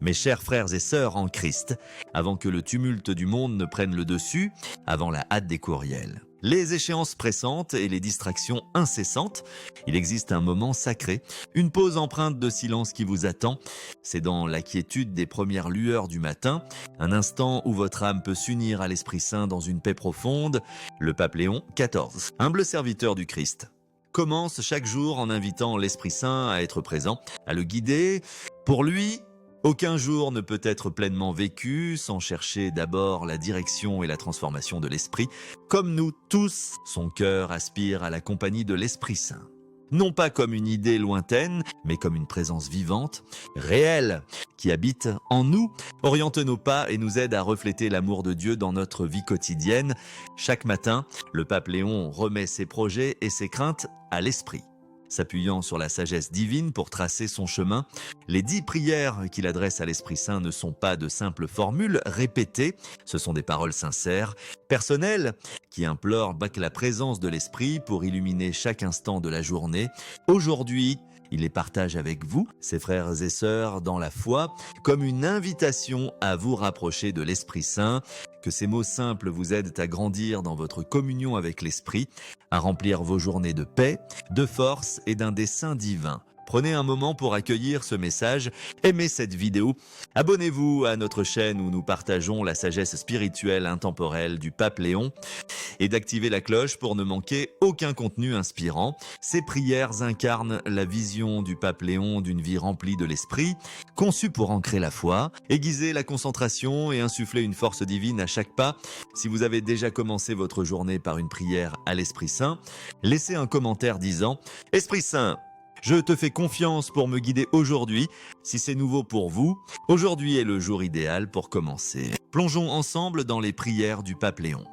Mes chers frères et sœurs en Christ, avant que le tumulte du monde ne prenne le dessus, avant la hâte des courriels, les échéances pressantes et les distractions incessantes, il existe un moment sacré, une pause empreinte de silence qui vous attend. C'est dans la quiétude des premières lueurs du matin, un instant où votre âme peut s'unir à l'Esprit Saint dans une paix profonde. Le pape Léon XIV, humble serviteur du Christ, commence chaque jour en invitant l'Esprit Saint à être présent, à le guider. Pour lui, aucun jour ne peut être pleinement vécu sans chercher d'abord la direction et la transformation de l'esprit. Comme nous tous, son cœur aspire à la compagnie de l'Esprit Saint. Non pas comme une idée lointaine, mais comme une présence vivante, réelle, qui habite en nous, oriente nos pas et nous aide à refléter l'amour de Dieu dans notre vie quotidienne. Chaque matin, le pape Léon remet ses projets et ses craintes à l'esprit. S'appuyant sur la sagesse divine pour tracer son chemin, les 10 prières qu'il adresse à l'Esprit Saint ne sont pas de simples formules répétées, ce sont des paroles sincères, personnelles, qui implorent la présence de l'Esprit pour illuminer chaque instant de la journée. Aujourd'hui, il les partage avec vous, ses frères et sœurs, dans la foi, comme une invitation à vous rapprocher de l'Esprit Saint. Que ces mots simples vous aident à grandir dans votre communion avec l'Esprit, à remplir vos journées de paix, de force et d'un dessein divin. Prenez un moment pour accueillir ce message, aimez cette vidéo, abonnez-vous à notre chaîne où nous partageons la sagesse spirituelle intemporelle du pape Léon et d'activer la cloche pour ne manquer aucun contenu inspirant. Ces prières incarnent la vision du pape Léon d'une vie remplie de l'esprit, conçue pour ancrer la foi, aiguiser la concentration et insuffler une force divine à chaque pas. Si vous avez déjà commencé votre journée par une prière à l'Esprit Saint, laissez un commentaire disant « Esprit Saint, je te fais confiance pour me guider aujourd'hui. Si c'est nouveau pour vous, aujourd'hui est le jour idéal pour commencer. » Plongeons ensemble dans les prières du pape Léon.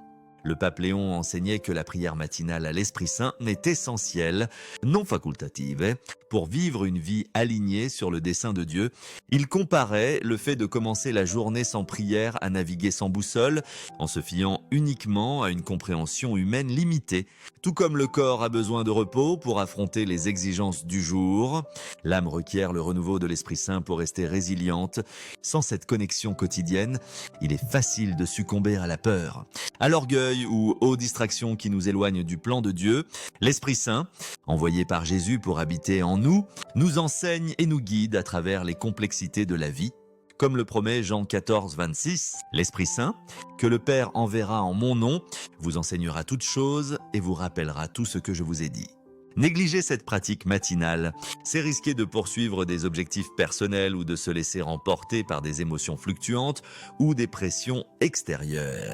Le pape Léon enseignait que la prière matinale à l'Esprit Saint est essentielle, non facultative, pour vivre une vie alignée sur le dessein de Dieu. Il comparait le fait de commencer la journée sans prière à naviguer sans boussole, en se fiant uniquement à une compréhension humaine limitée. Tout comme le corps a besoin de repos pour affronter les exigences du jour, l'âme requiert le renouveau de l'Esprit Saint pour rester résiliente. Sans cette connexion quotidienne, il est facile de succomber à la peur, à l'orgueil ou aux distractions qui nous éloignent du plan de Dieu. L'Esprit Saint, envoyé par Jésus pour habiter en nous, nous enseigne et nous guide à travers les complexités de la vie. Comme le promet Jean 14, 26, l'Esprit Saint, que le Père enverra en mon nom, vous enseignera toutes choses et vous rappellera tout ce que je vous ai dit. Négliger cette pratique matinale, c'est risquer de poursuivre des objectifs personnels ou de se laisser emporter par des émotions fluctuantes ou des pressions extérieures.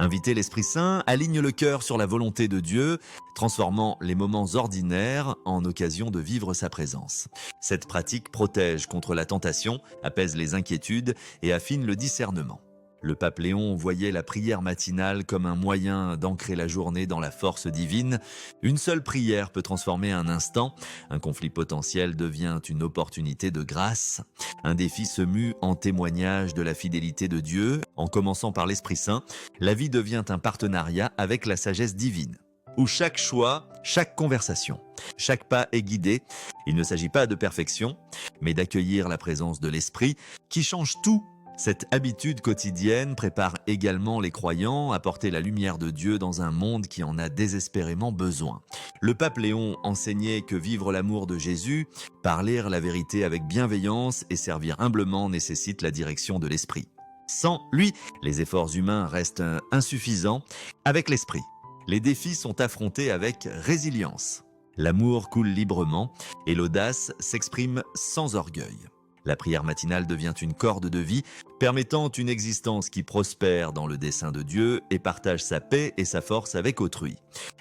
Inviter l'Esprit Saint aligne le cœur sur la volonté de Dieu, transformant les moments ordinaires en occasion de vivre sa présence. Cette pratique protège contre la tentation, apaise les inquiétudes et affine le discernement. Le pape Léon voyait la prière matinale comme un moyen d'ancrer la journée dans la force divine. Une seule prière peut transformer un instant. Un conflit potentiel devient une opportunité de grâce. Un défi se mue en témoignage de la fidélité de Dieu. En commençant par l'Esprit Saint, la vie devient un partenariat avec la sagesse divine, où chaque choix, chaque conversation, chaque pas est guidé. Il ne s'agit pas de perfection, mais d'accueillir la présence de l'Esprit qui change tout. Cette habitude quotidienne prépare également les croyants à porter la lumière de Dieu dans un monde qui en a désespérément besoin. Le pape Léon enseignait que vivre l'amour de Jésus, parler la vérité avec bienveillance et servir humblement nécessite la direction de l'Esprit. Sans lui, les efforts humains restent insuffisants. Avec l'Esprit, les défis sont affrontés avec résilience. L'amour coule librement et l'audace s'exprime sans orgueil. La prière matinale devient une corde de vie, permettant une existence qui prospère dans le dessein de Dieu et partage sa paix et sa force avec autrui.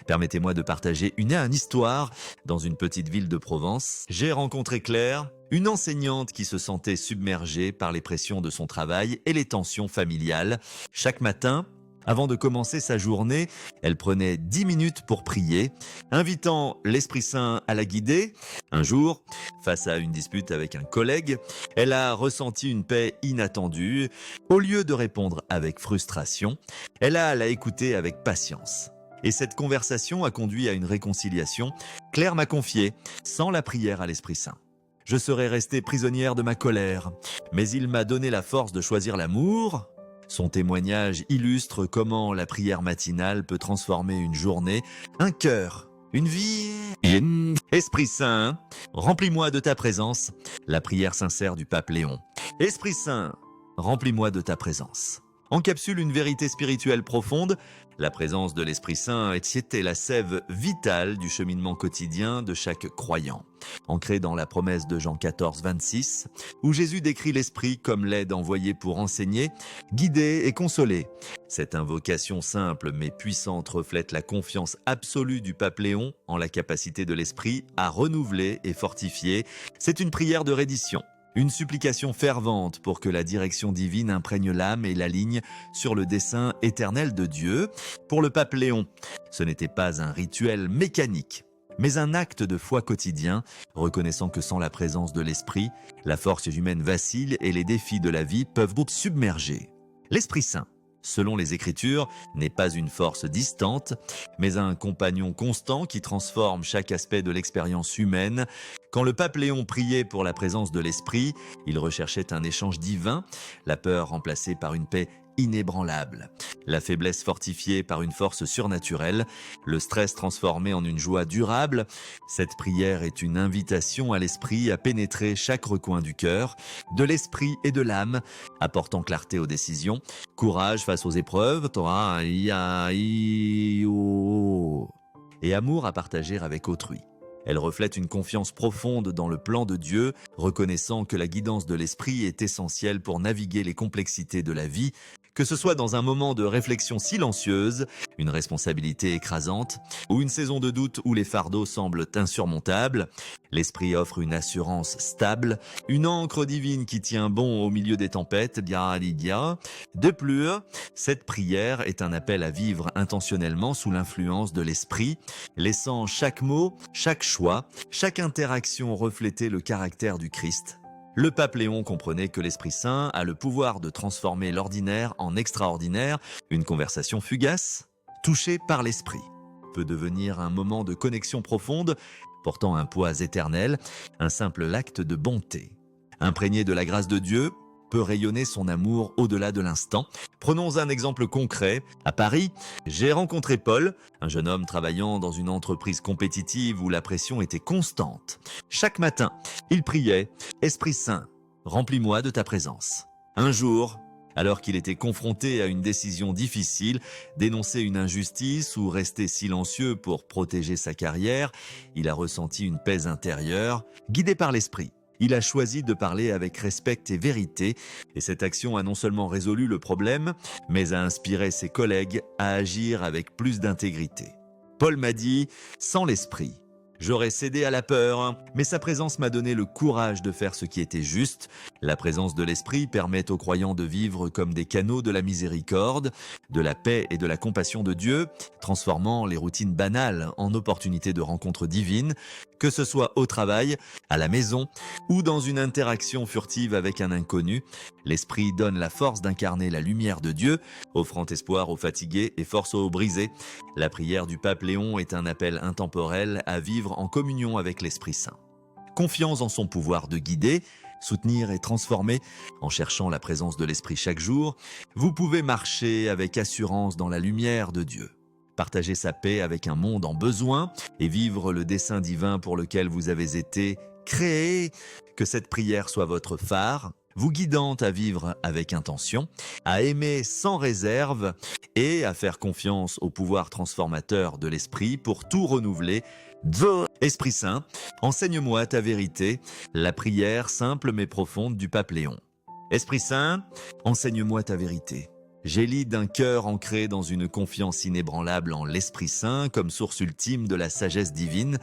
Permettez-moi de partager une histoire. Dans une petite ville de Provence, j'ai rencontré Claire, une enseignante qui se sentait submergée par les pressions de son travail et les tensions familiales. Chaque matin, avant de commencer sa journée, elle prenait 10 minutes pour prier, invitant l'Esprit Saint à la guider. Un jour, face à une dispute avec un collègue, elle a ressenti une paix inattendue. Au lieu de répondre avec frustration, elle l'a écouté avec patience. Et cette conversation a conduit à une réconciliation. Claire m'a confié, sans la prière à l'Esprit Saint, je serais restée prisonnière de ma colère. Mais il m'a donné la force de choisir l'amour. Son témoignage illustre comment la prière matinale peut transformer une journée, un cœur, une vie. Esprit Saint, remplis-moi de ta présence. La prière sincère du pape Léon. Esprit Saint, remplis-moi de ta présence. Encapsule une vérité spirituelle profonde. La présence de l'Esprit Saint était la sève vitale du cheminement quotidien de chaque croyant. Ancrée dans la promesse de Jean 14, 26, où Jésus décrit l'Esprit comme l'aide envoyée pour enseigner, guider et consoler. Cette invocation simple mais puissante reflète la confiance absolue du pape Léon en la capacité de l'Esprit à renouveler et fortifier. C'est une prière de reddition. Une supplication fervente pour que la direction divine imprègne l'âme et l'aligne sur le dessein éternel de Dieu. Pour le pape Léon, ce n'était pas un rituel mécanique, mais un acte de foi quotidien, reconnaissant que sans la présence de l'Esprit, la force humaine vacille et les défis de la vie peuvent vous submerger. L'Esprit Saint, selon les Écritures, n'est pas une force distante, mais un compagnon constant qui transforme chaque aspect de l'expérience humaine. Quand le pape Léon priait pour la présence de l'Esprit, il recherchait un échange divin, la peur remplacée par une paix inébranlable, la faiblesse fortifiée par une force surnaturelle, le stress transformé en une joie durable. Cette prière est une invitation à l'Esprit à pénétrer chaque recoin du cœur, de l'esprit et de l'âme, apportant clarté aux décisions, courage face aux épreuves, et amour à partager avec autrui. Elle reflète une confiance profonde dans le plan de Dieu, reconnaissant que la guidance de l'Esprit est essentielle pour naviguer les complexités de la vie, que ce soit dans un moment de réflexion silencieuse, une responsabilité écrasante, ou une saison de doute où les fardeaux semblent insurmontables. L'Esprit offre une assurance stable, une ancre divine qui tient bon au milieu des tempêtes. De plus, cette prière est un appel à vivre intentionnellement sous l'influence de l'Esprit, laissant chaque mot, chaque choix, chaque interaction refléter le caractère du Christ. Le pape Léon comprenait que l'Esprit Saint a le pouvoir de transformer l'ordinaire en extraordinaire. Une conversation fugace, touchée par l'Esprit, peut devenir un moment de connexion profonde, portant un poids éternel, un simple acte de bonté. Imprégné de la grâce de Dieu, peut rayonner son amour au-delà de l'instant. Prenons un exemple concret. À Paris, j'ai rencontré Paul, un jeune homme travaillant dans une entreprise compétitive où la pression était constante. Chaque matin, il priait « Esprit Saint, remplis-moi de ta présence ». Un jour, alors qu'il était confronté à une décision difficile, dénoncer une injustice ou rester silencieux pour protéger sa carrière, il a ressenti une paix intérieure, guidé par l'Esprit. Il a choisi de parler avec respect et vérité, et cette action a non seulement résolu le problème, mais a inspiré ses collègues à agir avec plus d'intégrité. Paul m'a dit « Sans l'Esprit, j'aurais cédé à la peur, mais sa présence m'a donné le courage de faire ce qui était juste. La présence de l'Esprit permet aux croyants de vivre comme des canaux de la miséricorde, de la paix et de la compassion de Dieu, transformant les routines banales en opportunités de rencontres divines, que ce soit au travail, à la maison ou dans une interaction furtive avec un inconnu. L'Esprit donne la force d'incarner la lumière de Dieu, offrant espoir aux fatigués et force aux brisés. La prière du pape Léon est un appel intemporel à vivre en communion avec l'Esprit Saint. Confiance en son pouvoir de guider, soutenir et transformer, en cherchant la présence de l'Esprit chaque jour, vous pouvez marcher avec assurance dans la lumière de Dieu. Partager sa paix avec un monde en besoin et vivre le dessein divin pour lequel vous avez été créé. Que cette prière soit votre phare, vous guidant à vivre avec intention, à aimer sans réserve et à faire confiance au pouvoir transformateur de l'Esprit pour tout renouveler. Esprit Saint, enseigne-moi ta vérité, la prière simple mais profonde du pape Léon. Esprit Saint, enseigne-moi ta vérité. J'élis d'un cœur ancré dans une confiance inébranlable en l'Esprit Saint comme source ultime de la sagesse divine,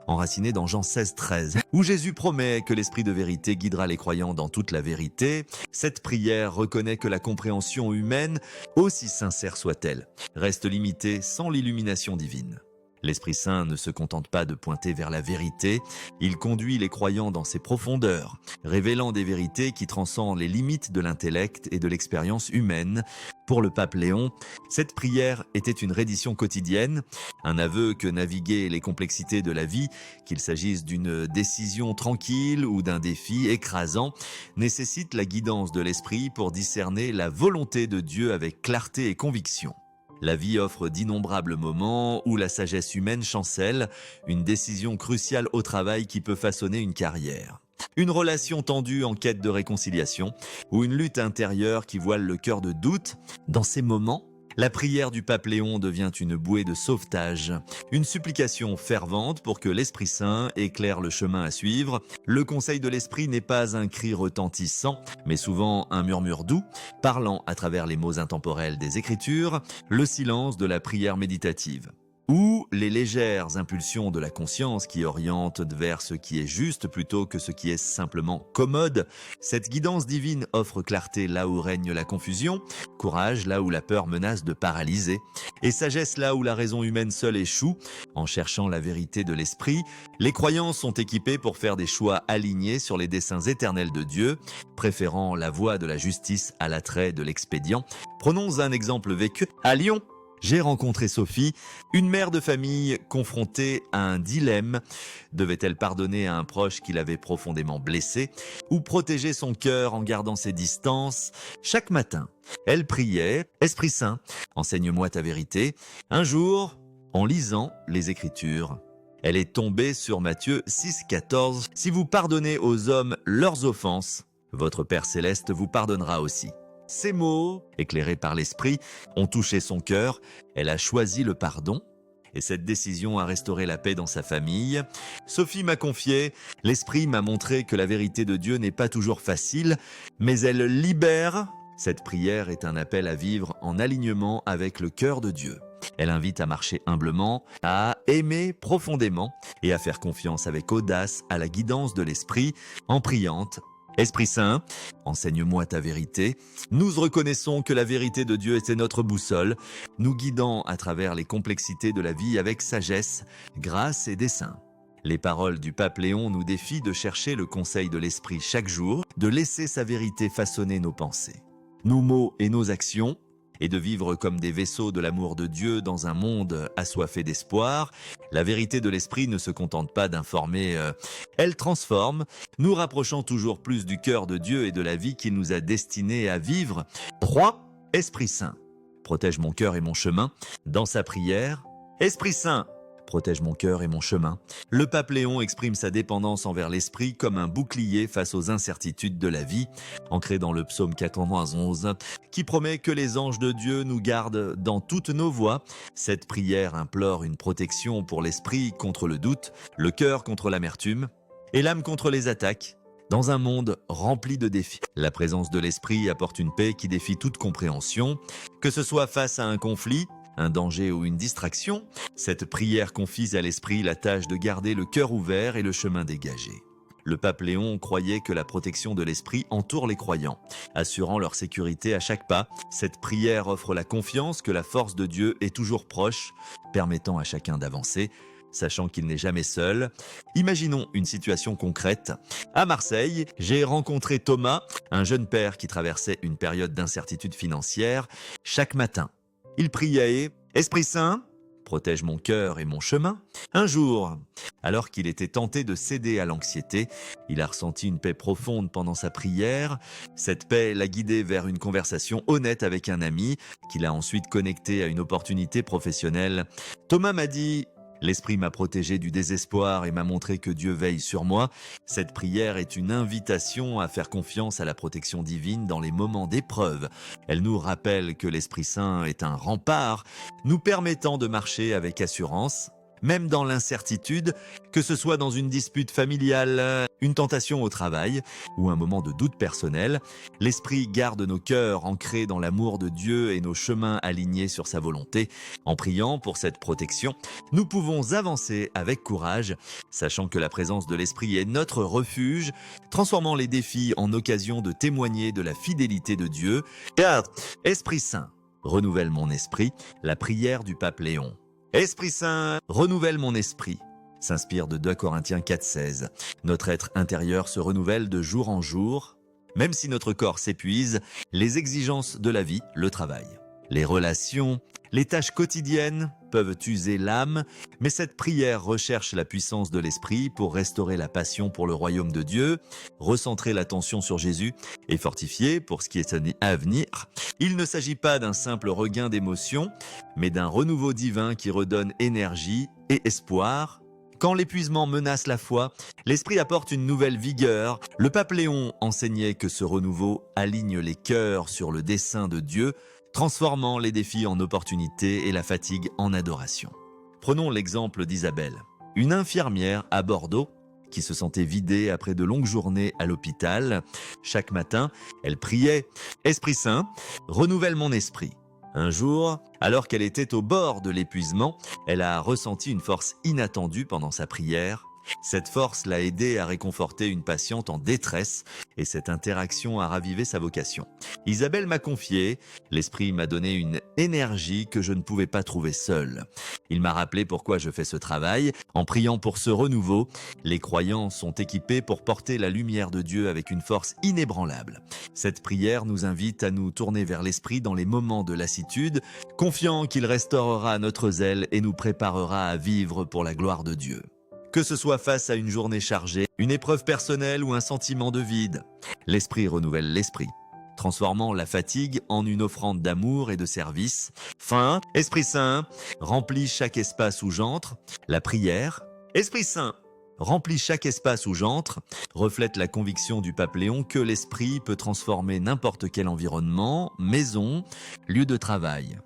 enracinée dans Jean 16, 13, où Jésus promet que l'Esprit de vérité guidera les croyants dans toute la vérité. Cette prière reconnaît que la compréhension humaine, aussi sincère soit-elle, reste limitée sans l'illumination divine. L'Esprit Saint ne se contente pas de pointer vers la vérité, il conduit les croyants dans ses profondeurs, révélant des vérités qui transcendent les limites de l'intellect et de l'expérience humaine. Pour le pape Léon, cette prière était une reddition quotidienne, un aveu que naviguer les complexités de la vie, qu'il s'agisse d'une décision tranquille ou d'un défi écrasant, nécessite la guidance de l'esprit pour discerner la volonté de Dieu avec clarté et conviction. La vie offre d'innombrables moments où la sagesse humaine chancelle, une décision cruciale au travail qui peut façonner une carrière. Une relation tendue en quête de réconciliation ou une lutte intérieure qui voile le cœur de doute. Dans ces moments, la prière du pape Léon devient une bouée de sauvetage, une supplication fervente pour que l'Esprit Saint éclaire le chemin à suivre. Le conseil de l'Esprit n'est pas un cri retentissant, mais souvent un murmure doux, parlant à travers les mots intemporels des Écritures, le silence de la prière méditative. Ou les légères impulsions de la conscience qui orientent vers ce qui est juste plutôt que ce qui est simplement commode. Cette guidance divine offre clarté là où règne la confusion, courage là où la peur menace de paralyser, et sagesse là où la raison humaine seule échoue. En cherchant la vérité de l'esprit, les croyants sont équipés pour faire des choix alignés sur les desseins éternels de Dieu, préférant la voie de la justice à l'attrait de l'expédient. Prenons un exemple vécu à Lyon. J'ai rencontré Sophie, une mère de famille confrontée à un dilemme. Devait-elle pardonner à un proche qui l'avait profondément blessée ou protéger son cœur en gardant ses distances? Chaque matin, elle priait « Esprit Saint, enseigne-moi ta vérité ». Un jour, en lisant les Écritures, elle est tombée sur Matthieu 6,14 « Si vous pardonnez aux hommes leurs offenses, votre Père Céleste vous pardonnera aussi ». Ces mots, éclairés par l'Esprit, ont touché son cœur. Elle a choisi le pardon et cette décision a restauré la paix dans sa famille. Sophie m'a confié, l'Esprit m'a montré que la vérité de Dieu n'est pas toujours facile, mais elle libère. Cette prière est un appel à vivre en alignement avec le cœur de Dieu. Elle invite à marcher humblement, à aimer profondément et à faire confiance avec audace à la guidance de l'Esprit en priant. Esprit Saint, enseigne-moi ta vérité. Nous reconnaissons que la vérité de Dieu était notre boussole, nous guidant à travers les complexités de la vie avec sagesse, grâce et dessein. Les paroles du pape Léon nous défient de chercher le conseil de l'Esprit chaque jour, de laisser sa vérité façonner nos pensées, nos mots et nos actions, et de vivre comme des vaisseaux de l'amour de Dieu dans un monde assoiffé d'espoir. La vérité de l'Esprit ne se contente pas d'informer, elle transforme, nous rapprochant toujours plus du cœur de Dieu et de la vie qu'il nous a destinés à vivre. 3. Esprit Saint, protège mon cœur et mon chemin. Dans sa prière, Esprit Saint, protège mon cœur et mon chemin. Le pape Léon exprime sa dépendance envers l'Esprit comme un bouclier face aux incertitudes de la vie, ancré dans le psaume 91, qui promet que les anges de Dieu nous gardent dans toutes nos voies. Cette prière implore une protection pour l'esprit contre le doute, le cœur contre l'amertume et l'âme contre les attaques. Dans un monde rempli de défis, la présence de l'Esprit apporte une paix qui défie toute compréhension, que ce soit face à un conflit, un danger ou une distraction. Cette prière confie à l'Esprit la tâche de garder le cœur ouvert et le chemin dégagé. Le pape Léon croyait que la protection de l'Esprit entoure les croyants, assurant leur sécurité à chaque pas. Cette prière offre la confiance que la force de Dieu est toujours proche, permettant à chacun d'avancer, sachant qu'il n'est jamais seul. Imaginons une situation concrète. À Marseille, j'ai rencontré Thomas, un jeune père qui traversait une période d'incertitude financière. Chaque matin, il priait « Esprit Saint, protège mon cœur et mon chemin ». Un jour, alors qu'il était tenté de céder à l'anxiété, il a ressenti une paix profonde pendant sa prière. Cette paix l'a guidé vers une conversation honnête avec un ami, qu'il a ensuite connecté à une opportunité professionnelle. Thomas m'a dit « L'Esprit m'a protégé du désespoir et m'a montré que Dieu veille sur moi. Cette prière est une invitation à faire confiance à la protection divine dans les moments d'épreuve. Elle nous rappelle que l'Esprit Saint est un rempart, nous permettant de marcher avec assurance, même dans l'incertitude, que ce soit dans une dispute familiale, une tentation au travail ou un moment de doute personnel. L'Esprit garde nos cœurs ancrés dans l'amour de Dieu et nos chemins alignés sur sa volonté. En priant pour cette protection, nous pouvons avancer avec courage, sachant que la présence de l'Esprit est notre refuge, transformant les défis en occasion de témoigner de la fidélité de Dieu. 4. Esprit Saint, renouvelle mon esprit, la prière du pape Léon. Esprit Saint, renouvelle mon esprit. S'inspire de 2 Corinthiens 4,16. Notre être intérieur se renouvelle de jour en jour. Même si notre corps s'épuise, les exigences de la vie le travaillent. Les relations, les tâches quotidiennes peuvent user l'âme, mais cette prière recherche la puissance de l'esprit pour restaurer la passion pour le royaume de Dieu, recentrer l'attention sur Jésus et fortifier pour ce qui est à venir. Il ne s'agit pas d'un simple regain d'émotion, mais d'un renouveau divin qui redonne énergie et espoir. Quand l'épuisement menace la foi, l'esprit apporte une nouvelle vigueur. Le pape Léon enseignait que ce renouveau aligne les cœurs sur le dessein de Dieu, transformant les défis en opportunités et la fatigue en adoration. Prenons l'exemple d'Isabelle, une infirmière à Bordeaux qui se sentait vidée après de longues journées à l'hôpital. Chaque matin, elle priait « Esprit Saint, renouvelle mon esprit ». Un jour, alors qu'elle était au bord de l'épuisement, elle a ressenti une force inattendue pendant sa prière. Cette force l'a aidée à réconforter une patiente en détresse et cette interaction a ravivé sa vocation. Isabelle m'a confié, l'esprit m'a donné une énergie que je ne pouvais pas trouver seule. Il m'a rappelé pourquoi je fais ce travail. En priant pour ce renouveau, les croyants sont équipés pour porter la lumière de Dieu avec une force inébranlable. Cette prière nous invite à nous tourner vers l'esprit dans les moments de lassitude, confiant qu'il restaurera notre zèle et nous préparera à vivre pour la gloire de Dieu. Que ce soit face à une journée chargée, une épreuve personnelle ou un sentiment de vide, l'esprit renouvelle l'esprit, transformant la fatigue en une offrande d'amour et de service. Fin, Esprit Saint, remplis chaque espace où j'entre. La prière, Esprit Saint, remplis chaque espace où j'entre, reflète la conviction du pape Léon que l'esprit peut transformer n'importe quel environnement, maison, lieu de travail.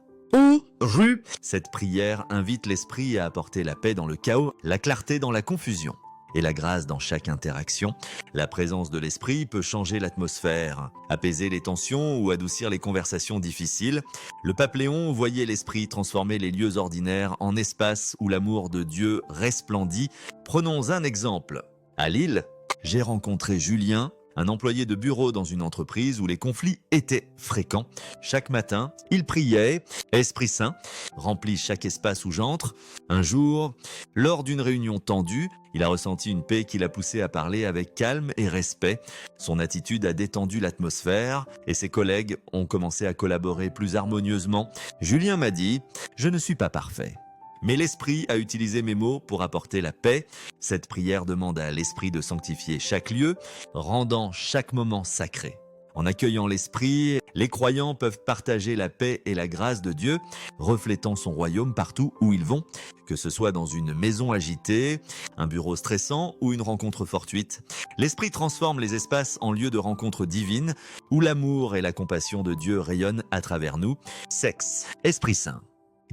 Rue. Cette prière invite l'esprit à apporter la paix dans le chaos, la clarté dans la confusion et la grâce dans chaque interaction. La présence de l'esprit peut changer l'atmosphère, apaiser les tensions ou adoucir les conversations difficiles. Le pape Léon voyait l'esprit transformer les lieux ordinaires en espaces où l'amour de Dieu resplendit. Prenons un exemple. À Lille, j'ai rencontré Julien, un employé de bureau dans une entreprise où les conflits étaient fréquents. Chaque matin, il priait « Esprit Saint, remplis chaque espace où j'entre ». Un jour, lors d'une réunion tendue, il a ressenti une paix qui l'a poussé à parler avec calme et respect. Son attitude a détendu l'atmosphère et ses collègues ont commencé à collaborer plus harmonieusement. Julien m'a dit « Je ne suis pas parfait ». Mais l'Esprit a utilisé mes mots pour apporter la paix. Cette prière demande à l'Esprit de sanctifier chaque lieu, rendant chaque moment sacré. En accueillant l'Esprit, les croyants peuvent partager la paix et la grâce de Dieu, reflétant son royaume partout où ils vont, que ce soit dans une maison agitée, un bureau stressant ou une rencontre fortuite. L'Esprit transforme les espaces en lieux de rencontre divine, où l'amour et la compassion de Dieu rayonnent à travers nous. Sexe, Esprit Saint.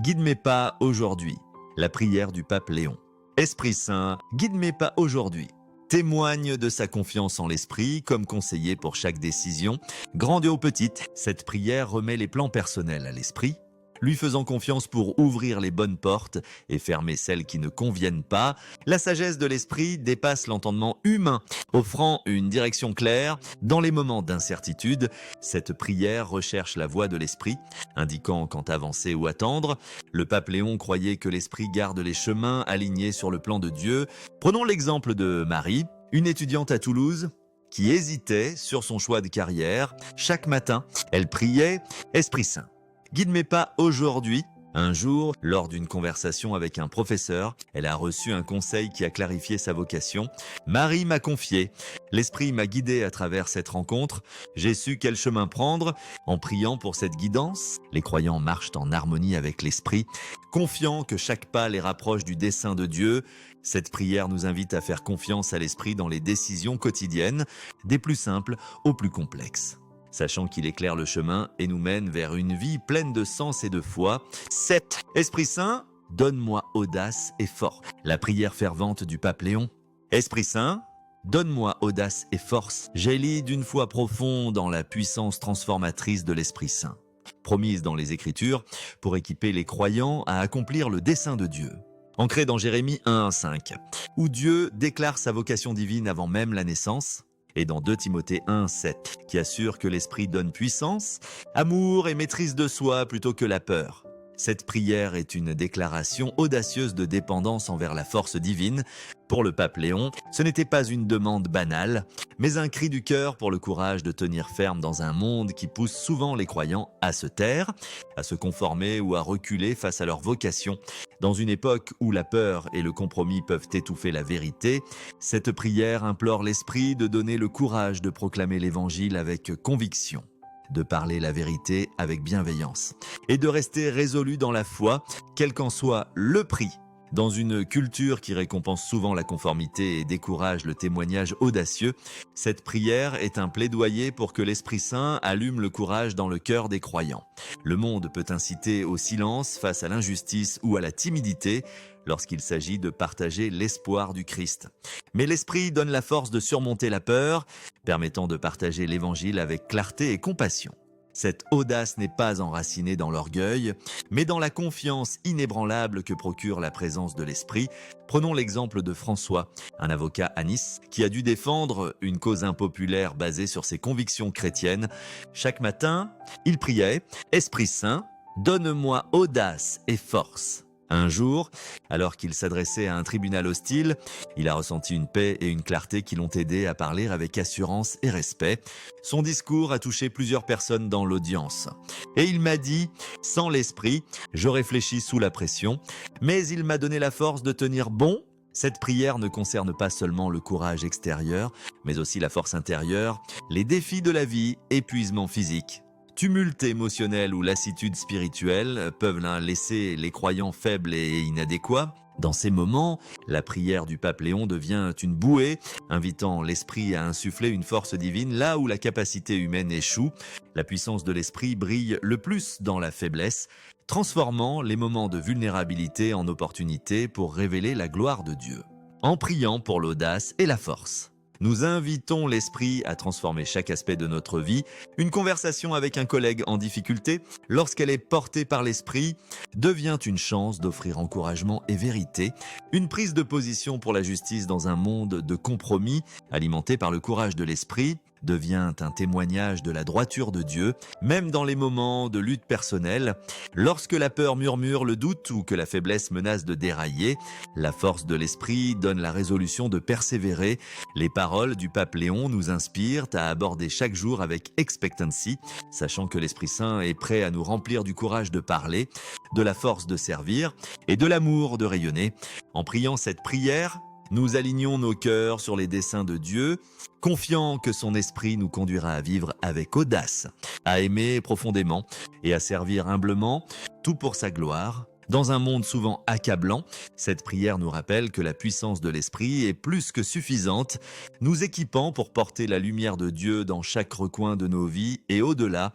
Guide mes pas aujourd'hui. La prière du pape Léon. Esprit Saint, guide mes pas aujourd'hui. Témoigne de sa confiance en l'esprit comme conseiller pour chaque décision. Grande ou petite, cette prière remet les plans personnels à l'esprit, lui faisant confiance pour ouvrir les bonnes portes et fermer celles qui ne conviennent pas. La sagesse de l'esprit dépasse l'entendement humain, offrant une direction claire. Dans les moments d'incertitude, cette prière recherche la voie de l'esprit, indiquant quand avancer ou attendre. Le pape Léon croyait que l'esprit garde les chemins alignés sur le plan de Dieu. Prenons l'exemple de Marie, une étudiante à Toulouse, qui hésitait sur son choix de carrière. Chaque matin, elle priait « Esprit Saint ». Guide mes pas aujourd'hui. Un jour, lors d'une conversation avec un professeur, elle a reçu un conseil qui a clarifié sa vocation. Marie m'a confié. L'Esprit m'a guidé à travers cette rencontre. J'ai su quel chemin prendre. En priant pour cette guidance, les croyants marchent en harmonie avec l'Esprit, confiant que chaque pas les rapproche du dessein de Dieu. Cette prière nous invite à faire confiance à l'Esprit dans les décisions quotidiennes, des plus simples aux plus complexes, sachant qu'il éclaire le chemin et nous mène vers une vie pleine de sens et de foi. 7. Esprit Saint, donne-moi audace et force. La prière fervente du pape Léon. Esprit Saint, donne-moi audace et force. J'élis d'une foi profonde en la puissance transformatrice de l'Esprit Saint, promise dans les Écritures pour équiper les croyants à accomplir le dessein de Dieu. Ancré dans Jérémie 1:5, où Dieu déclare sa vocation divine avant même la naissance, et dans 2 Timothée 1:7, qui assure que l'Esprit donne puissance, amour et maîtrise de soi plutôt que la peur. Cette prière est une déclaration audacieuse de dépendance envers la force divine. Pour le pape Léon, ce n'était pas une demande banale, mais un cri du cœur pour le courage de tenir ferme dans un monde qui pousse souvent les croyants à se taire, à se conformer ou à reculer face à leur vocation. Dans une époque où la peur et le compromis peuvent étouffer la vérité, cette prière implore l'Esprit de donner le courage de proclamer l'Évangile avec conviction, de parler la vérité avec bienveillance et de rester résolu dans la foi, quel qu'en soit le prix. Dans une culture qui récompense souvent la conformité et décourage le témoignage audacieux, cette prière est un plaidoyer pour que l'Esprit Saint allume le courage dans le cœur des croyants. Le monde peut inciter au silence face à l'injustice ou à la timidité lorsqu'il s'agit de partager l'espoir du Christ. Mais l'Esprit donne la force de surmonter la peur, permettant de partager l'Évangile avec clarté et compassion. Cette audace n'est pas enracinée dans l'orgueil, mais dans la confiance inébranlable que procure la présence de l'Esprit. Prenons l'exemple de François, un avocat à Nice, qui a dû défendre une cause impopulaire basée sur ses convictions chrétiennes. Chaque matin, il priait « Esprit Saint, donne-moi audace et force ». Un jour, alors qu'il s'adressait à un tribunal hostile, il a ressenti une paix et une clarté qui l'ont aidé à parler avec assurance et respect. Son discours a touché plusieurs personnes dans l'audience. Et il m'a dit, sans l'esprit, je réfléchis sous la pression, mais il m'a donné la force de tenir bon. Cette prière ne concerne pas seulement le courage extérieur, mais aussi la force intérieure, les défis de la vie, épuisement physique. Tumulte émotionnel ou lassitude spirituelle peuvent laisser les croyants faibles et inadéquats. Dans ces moments, la prière du pape Léon devient une bouée, invitant l'esprit à insuffler une force divine là où la capacité humaine échoue. La puissance de l'esprit brille le plus dans la faiblesse, transformant les moments de vulnérabilité en opportunités pour révéler la gloire de Dieu. En priant pour l'audace et la force, nous invitons l'Esprit à transformer chaque aspect de notre vie. Une conversation avec un collègue en difficulté, lorsqu'elle est portée par l'Esprit, devient une chance d'offrir encouragement et vérité. Une prise de position pour la justice dans un monde de compromis, alimenté par le courage de l'Esprit, devient un témoignage de la droiture de Dieu, même dans les moments de lutte personnelle. Lorsque la peur murmure le doute ou que la faiblesse menace de dérailler, la force de l'Esprit donne la résolution de persévérer. Les paroles du pape Léon nous inspirent à aborder chaque jour avec expectancy, sachant que l'Esprit Saint est prêt à nous remplir du courage de parler, de la force de servir et de l'amour de rayonner. En priant cette prière, nous alignons nos cœurs sur les desseins de Dieu, confiant que son esprit nous conduira à vivre avec audace, à aimer profondément et à servir humblement, tout pour sa gloire. Dans un monde souvent accablant, cette prière nous rappelle que la puissance de l'esprit est plus que suffisante, nous équipant pour porter la lumière de Dieu dans chaque recoin de nos vies et au-delà.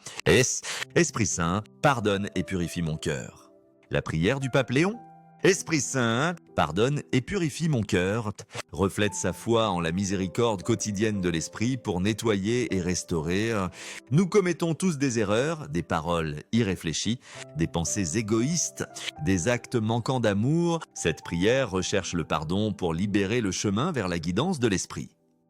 Esprit Saint, pardonne et purifie mon cœur. La prière du pape Léon. Esprit Saint, pardonne et purifie mon cœur, reflète sa foi en la miséricorde quotidienne de l'Esprit pour nettoyer et restaurer. Nous commettons tous des erreurs, des paroles irréfléchies, des pensées égoïstes, des actes manquant d'amour. Cette prière recherche le pardon pour libérer le chemin vers la guidance de l'Esprit.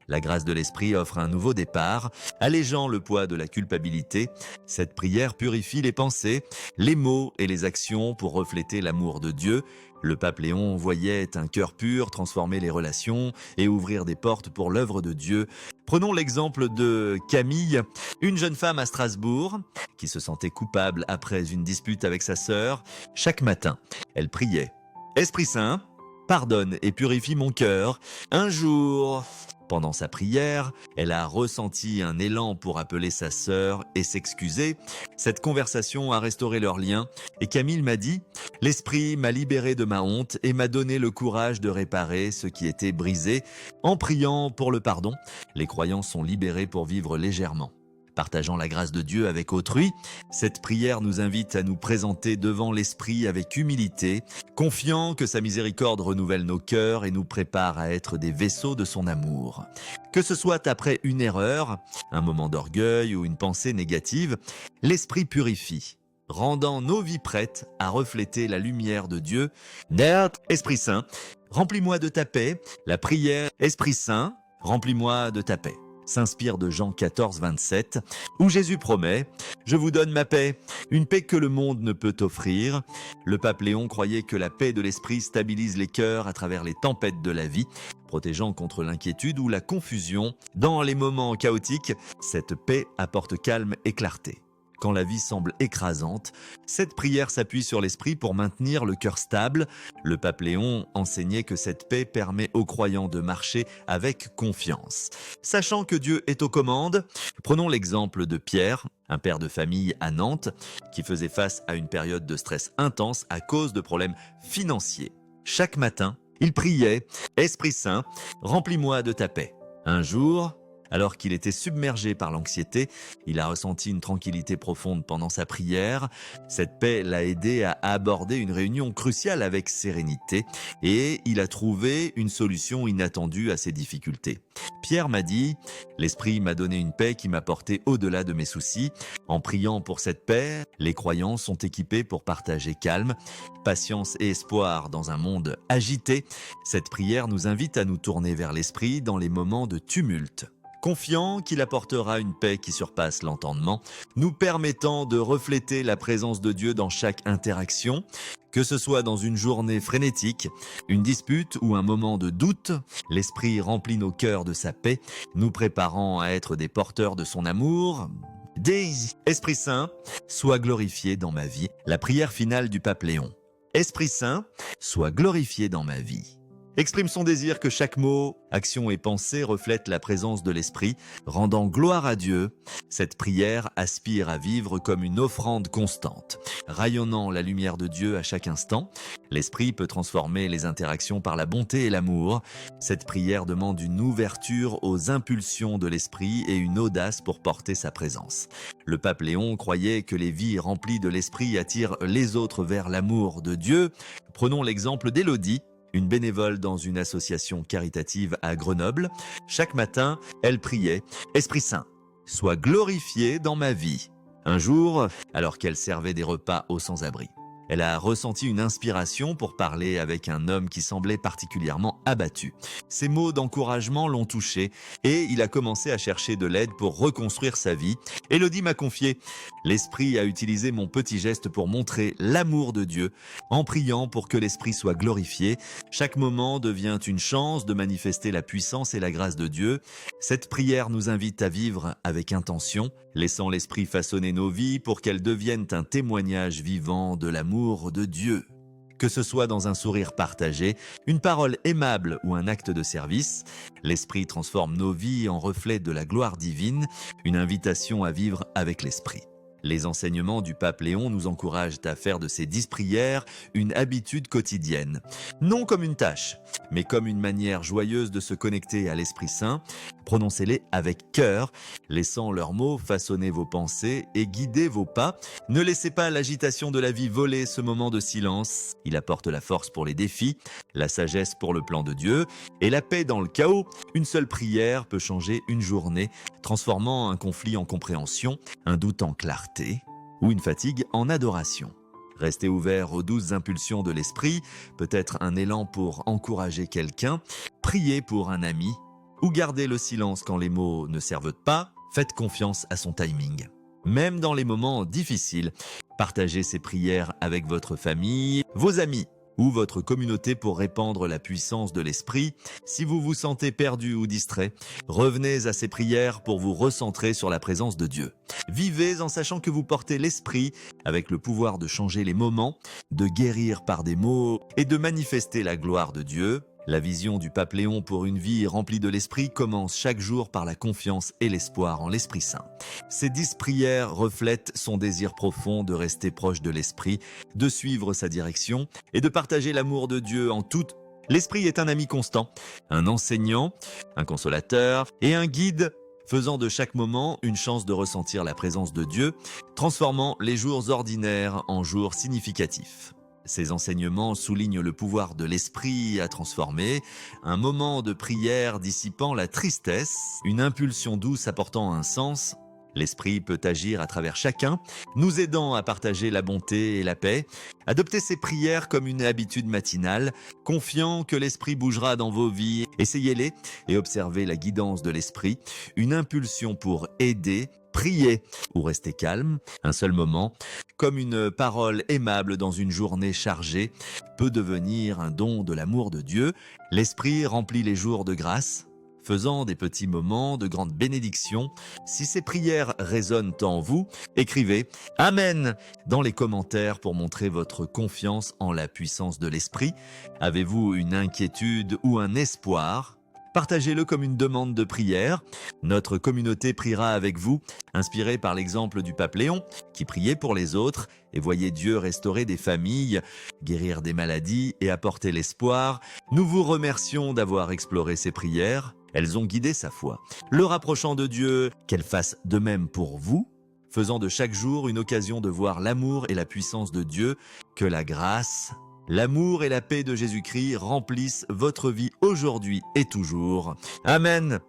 La grâce de l'Esprit offre un nouveau départ, allégeant le poids de la culpabilité. Cette prière purifie les pensées, les mots et les actions pour refléter l'amour de Dieu. Le pape Léon voyait un cœur pur transformer les relations et ouvrir des portes pour l'œuvre de Dieu. Prenons l'exemple de Camille, une jeune femme à Strasbourg qui se sentait coupable après une dispute avec sa sœur. Chaque matin, elle priait « Esprit Saint, pardonne et purifie mon cœur. » Un jour, pendant sa prière, elle a ressenti un élan pour appeler sa sœur et s'excuser. Cette conversation a restauré leur lien et Camille m'a dit « L'Esprit m'a libéré de ma honte et m'a donné le courage de réparer ce qui était brisé. En priant pour le pardon, les croyants sont libérés pour vivre légèrement. » Partageant la grâce de Dieu avec autrui, cette prière nous invite à nous présenter devant l'Esprit avec humilité, confiant que sa miséricorde renouvelle nos cœurs et nous prépare à être des vaisseaux de son amour. Que ce soit après une erreur, un moment d'orgueil ou une pensée négative, l'Esprit purifie, rendant nos vies prêtes à refléter la lumière de Dieu. Esprit Saint, remplis-moi de ta paix. La prière, Esprit Saint, remplis-moi de ta paix. s'inspire de Jean 14, 27, où Jésus promet « Je vous donne ma paix, une paix que le monde ne peut offrir ». Le pape Léon croyait que la paix de l'esprit stabilise les cœurs à travers les tempêtes de la vie, protégeant contre l'inquiétude ou la confusion. Dans les moments chaotiques, cette paix apporte calme et clarté. Quand la vie semble écrasante, cette prière s'appuie sur l'esprit pour maintenir le cœur stable. Le pape Léon enseignait que cette paix permet aux croyants de marcher avec confiance. Sachant que Dieu est aux commandes, prenons l'exemple de Pierre, un père de famille à Nantes, qui faisait face à une période de stress intense à cause de problèmes financiers. Chaque matin, il priait « Esprit Saint, remplis-moi de ta paix ». Un jour, alors qu'il était submergé par l'anxiété, il a ressenti une tranquillité profonde pendant sa prière. Cette paix l'a aidé à aborder une réunion cruciale avec sérénité et il a trouvé une solution inattendue à ses difficultés. Pierre m'a dit « L'Esprit m'a donné une paix qui m'a porté au-delà de mes soucis. En priant pour cette paix, les croyants sont équipés pour partager calme, patience et espoir dans un monde agité. Cette prière nous invite à nous tourner vers l'Esprit dans les moments de tumulte. Confiant qu'il apportera une paix qui surpasse l'entendement, nous permettant de refléter la présence de Dieu dans chaque interaction, que ce soit dans une journée frénétique, une dispute ou un moment de doute, l'Esprit remplit nos cœurs de sa paix, nous préparant à être des porteurs de son amour. Esprit Saint, sois glorifié dans ma vie. La prière finale du pape Léon. Esprit Saint, sois glorifié dans ma vie. Exprime son désir que chaque mot, action et pensée reflètent la présence de l'Esprit, rendant gloire à Dieu. Cette prière aspire à vivre comme une offrande constante, rayonnant la lumière de Dieu à chaque instant. L'Esprit peut transformer les interactions par la bonté et l'amour. Cette prière demande une ouverture aux impulsions de l'Esprit et une audace pour porter sa présence. Le pape Léon croyait que les vies remplies de l'Esprit attirent les autres vers l'amour de Dieu. Prenons l'exemple d'Élodie, une bénévole dans une association caritative à Grenoble. Chaque matin, elle priait « Esprit Saint, sois glorifié dans ma vie ». Un jour, alors qu'elle servait des repas aux sans-abri, elle a ressenti une inspiration pour parler avec un homme qui semblait particulièrement abattu. Ces mots d'encouragement l'ont touché et il a commencé à chercher de l'aide pour reconstruire sa vie. Élodie m'a confié « L'Esprit a utilisé mon petit geste pour montrer l'amour de Dieu. En priant pour que l'Esprit soit glorifié, chaque moment devient une chance de manifester la puissance et la grâce de Dieu. Cette prière nous invite à vivre avec intention, laissant l'Esprit façonner nos vies pour qu'elles deviennent un témoignage vivant de l'amour de Dieu. Que ce soit dans un sourire partagé, une parole aimable ou un acte de service, l'Esprit transforme nos vies en reflet de la gloire divine, une invitation à vivre avec l'Esprit. Les enseignements du pape Léon nous encouragent à faire de ces 10 prières une habitude quotidienne. Non comme une tâche, mais comme une manière joyeuse de se connecter à l'Esprit Saint. Prononcez-les avec cœur, laissant leurs mots façonner vos pensées et guider vos pas. Ne laissez pas l'agitation de la vie voler ce moment de silence. Il apporte la force pour les défis, la sagesse pour le plan de Dieu et la paix dans le chaos. Une seule prière peut changer une journée, transformant un conflit en compréhension, un doute en clarté ou une fatigue en adoration. Restez ouvert aux douces impulsions de l'Esprit, peut-être un élan pour encourager quelqu'un, prier pour un ami ou garder le silence quand les mots ne servent pas. Faites confiance à son timing. Même dans les moments difficiles, partagez ces prières avec votre famille, vos amis ou votre communauté pour répandre la puissance de l'Esprit. Si vous vous sentez perdu ou distrait, revenez à ces prières pour vous recentrer sur la présence de Dieu. Vivez en sachant que vous portez l'Esprit avec le pouvoir de changer les moments, de guérir par des mots et de manifester la gloire de Dieu. La vision du pape Léon pour une vie remplie de l'Esprit commence chaque jour par la confiance et l'espoir en l'Esprit Saint. Ces 10 prières reflètent son désir profond de rester proche de l'Esprit, de suivre sa direction et de partager l'amour de Dieu en toute. L'Esprit est un ami constant, un enseignant, un consolateur et un guide, faisant de chaque moment une chance de ressentir la présence de Dieu, transformant les jours ordinaires en jours significatifs. Ces enseignements soulignent le pouvoir de l'Esprit à transformer, un moment de prière dissipant la tristesse, une impulsion douce apportant un sens, L'Esprit peut agir à travers chacun, nous aidant à partager la bonté et la paix. Adoptez ces prières comme une habitude matinale, confiant que l'Esprit bougera dans vos vies. Essayez-les et observez la guidance de l'Esprit, une impulsion pour aider, prier ou rester calme, un seul moment, comme une parole aimable dans une journée chargée, peut devenir un don de l'amour de Dieu. L'Esprit remplit les jours de grâce, faisant des petits moments de grande bénédiction. Si ces prières résonnent en vous, écrivez « Amen » dans les commentaires pour montrer votre confiance en la puissance de l'Esprit. Avez-vous une inquiétude ou un espoir ? Partagez-le comme une demande de prière. Notre communauté priera avec vous, inspirée par l'exemple du pape Léon, qui priait pour les autres et voyait Dieu restaurer des familles, guérir des maladies et apporter l'espoir. Nous vous remercions d'avoir exploré ces prières. Elles ont guidé sa foi, le rapprochant de Dieu, qu'elle fasse de même pour vous, faisant de chaque jour une occasion de voir l'amour et la puissance de Dieu, que la grâce, l'amour et la paix de Jésus-Christ remplissent votre vie aujourd'hui et toujours. Amen.